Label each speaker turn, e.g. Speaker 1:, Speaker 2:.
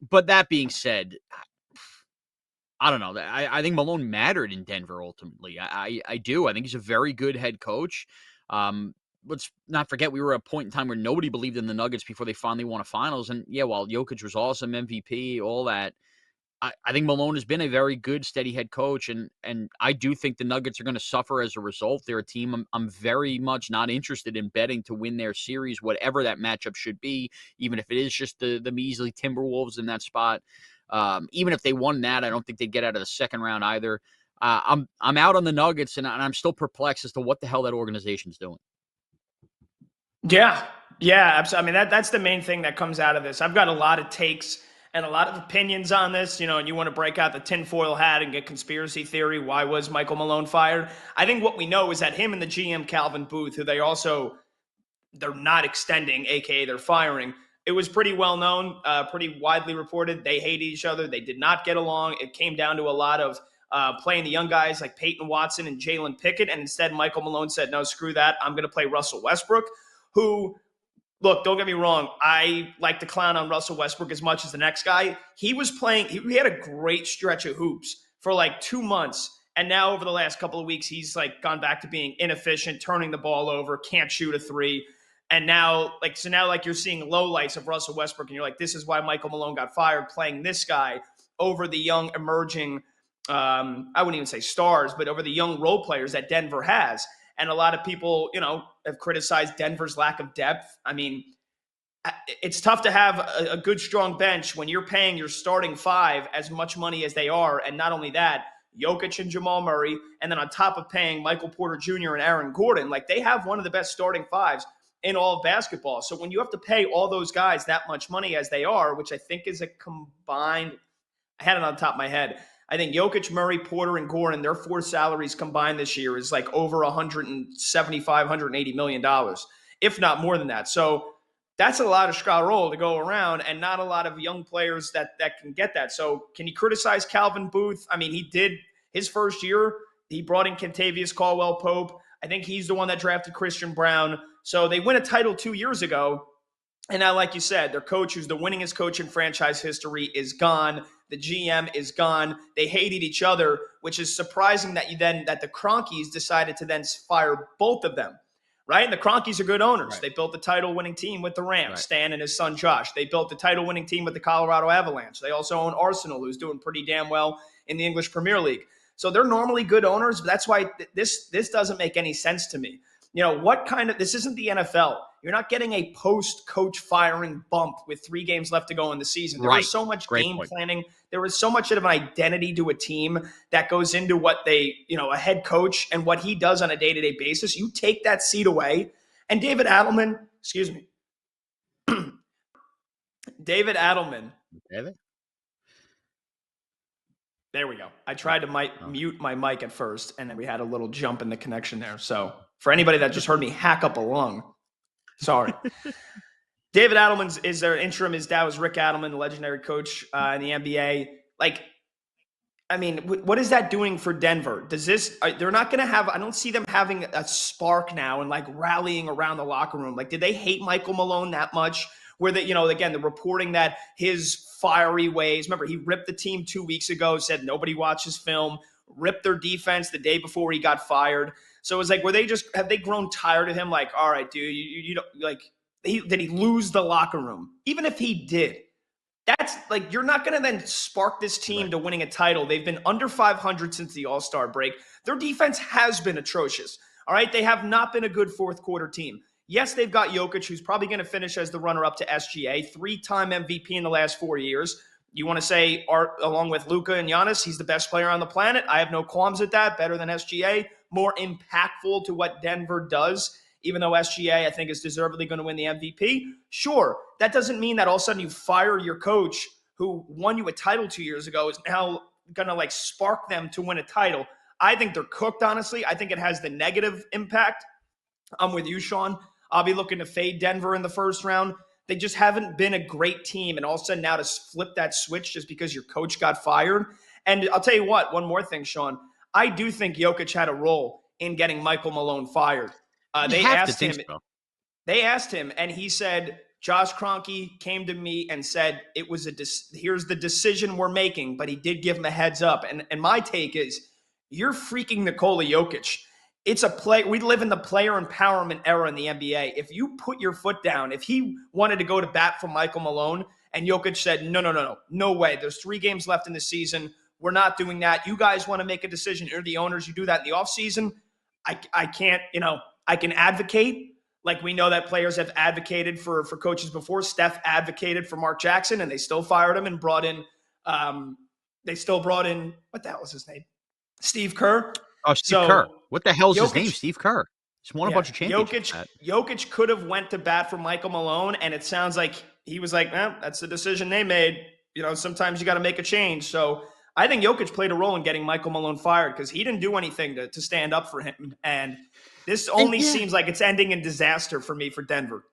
Speaker 1: But that being said, I don't know. I think Malone mattered in Denver ultimately. I do. I think he's a very good head coach. Let's not forget we were at a point in time where nobody believed in the Nuggets before they finally won a finals. And yeah, while Jokic was awesome, MVP, all that, I think Malone has been a very good, steady head coach, and I do think the Nuggets are going to suffer as a result. They're a team I'm very much not interested in betting to win their series, whatever that matchup should be, even if it is just the measly Timberwolves in that spot. Even if they won that, I don't think they'd get out of the second round either. I'm out on the Nuggets, and I'm still perplexed as to what the hell that organization's doing.
Speaker 2: Yeah, yeah, absolutely. I mean, that's the main thing that comes out of this. I've got a lot of takes and a lot of opinions on this, and you want to break out the tinfoil hat and get conspiracy theory. Why was Michael Malone fired? I think what we know is that him and the GM Calvin Booth, who they're not extending, aka they're firing. It was pretty well known, pretty widely reported. They hated each other. They did not get along. It came down to a lot of playing the young guys like Peyton Watson and Jalen Pickett. And instead, Michael Malone said, no, screw that. I'm going to play Russell Westbrook, who, look, don't get me wrong. I like to clown on Russell Westbrook as much as the next guy. He was playing, he had a great stretch of hoops for like 2 months. And now over the last couple of weeks, he's like gone back to being inefficient, turning the ball over, can't shoot a three. And now, you're seeing lowlights of Russell Westbrook, and you're like, this is why Michael Malone got fired, playing this guy over the young emerging, I wouldn't even say stars, but over the young role players that Denver has. And a lot of people, have criticized Denver's lack of depth. I mean, it's tough to have a good, strong bench when you're paying your starting five as much money as they are. And not only that, Jokic and Jamal Murray, and then on top of paying Michael Porter Jr. and Aaron Gordon, like they have one of the best starting fives in all of basketball. So when you have to pay all those guys that much money as they are, which I think is a combined, I had it on top of my head. I think Jokic, Murray, Porter, and Gordon, their four salaries combined this year is like over $175, $180 million, if not more than that. So that's a lot of straw roll to go around, and not a lot of young players that can get that. So can you criticize Calvin Booth? I mean, he did his first year. He brought in Kentavious Caldwell-Pope. I think he's the one that drafted Christian Brown. So they win a title 2 years ago. And now, like you said, their coach, who's the winningest coach in franchise history, is gone. The GM is gone. They hated each other, which is surprising that the Cronkies decided to then fire both of them, right? And the Cronkies are good owners. Right. They built the title-winning team with the Rams, right. Stan and his son Josh. They built the title-winning team with the Colorado Avalanche. They also own Arsenal, who's doing pretty damn well in the English Premier League. So they're normally good owners, but that's why this doesn't make any sense to me. This isn't the NFL. You're not getting a post-coach firing bump with 3 games left to go in the season. There was so much game planning. There was so much of an identity to a team that goes into what a head coach and what he does on a day-to-day basis. You take that seat away, and David Adelman, David Adelman.
Speaker 1: David?
Speaker 2: There we go. I tried to mute my mic at first, and then we had a little jump in the connection there. So for anybody that just heard me hack up a lung, sorry. David Adelman is their interim. His dad was Rick Adelman, the legendary coach in the NBA. What is that doing for Denver? They're not going to have, I don't see them having a spark now and rallying around the locker room. Did they hate Michael Malone that much? Where again, the reporting that his fiery ways, remember, he ripped the team 2 weeks ago, said nobody watches film, ripped their defense the day before he got fired. So it was have they grown tired of him? All right, dude, you don't did he lose the locker room? Even if he did, that's you're not going to then spark this team to winning a title. They've been under 500 since the All-Star break. Their defense has been atrocious. All right, they have not been a good fourth quarter team. Yes, they've got Jokic, who's probably going to finish as the runner-up to SGA, 3-time MVP in the last 4 years. You want to say, along with Luka and Giannis, he's the best player on the planet. I have no qualms at that. Better than SGA. More impactful to what Denver does, even though SGA, I think, is deservedly going to win the MVP. Sure, that doesn't mean that all of a sudden you fire your coach who won you a title 2 years ago is now going to spark them to win a title. I think they're cooked, honestly. I think it has the negative impact. I'm with you, Shaun. I'll be looking to fade Denver in the first round. They just haven't been a great team. And all of a sudden now to flip that switch just because your coach got fired. And I'll tell you what, one more thing, Shaun. I do think Jokic had a role in getting Michael Malone fired. They asked him, and he said, Josh Kroenke came to me and said it was here's the decision we're making, but he did give him a heads up. And my take is, you're freaking Nikola Jokic. It's a play. We live in the player empowerment era in the NBA. If you put your foot down, if he wanted to go to bat for Michael Malone and Jokic said, no way. There's 3 games left in the season. We're not doing that. You guys want to make a decision. You're the owners. You do that in the offseason. I can't, I can advocate. Like we know that players have advocated for coaches before. Steph advocated for Mark Jackson, and they still fired him and brought in, what the hell was his name? Steve Kerr.
Speaker 1: Oh, Steve Kerr.
Speaker 2: So
Speaker 1: What the hell's his
Speaker 2: Jokic,
Speaker 1: name? Steve Kerr. He's won a bunch of championships.
Speaker 2: Jokic could have went to bat for Michael Malone, and it sounds like he was like, that's the decision they made. Sometimes you got to make a change. So I think Jokic played a role in getting Michael Malone fired because he didn't do anything to stand up for him. And this only seems like it's ending in disaster for me for Denver.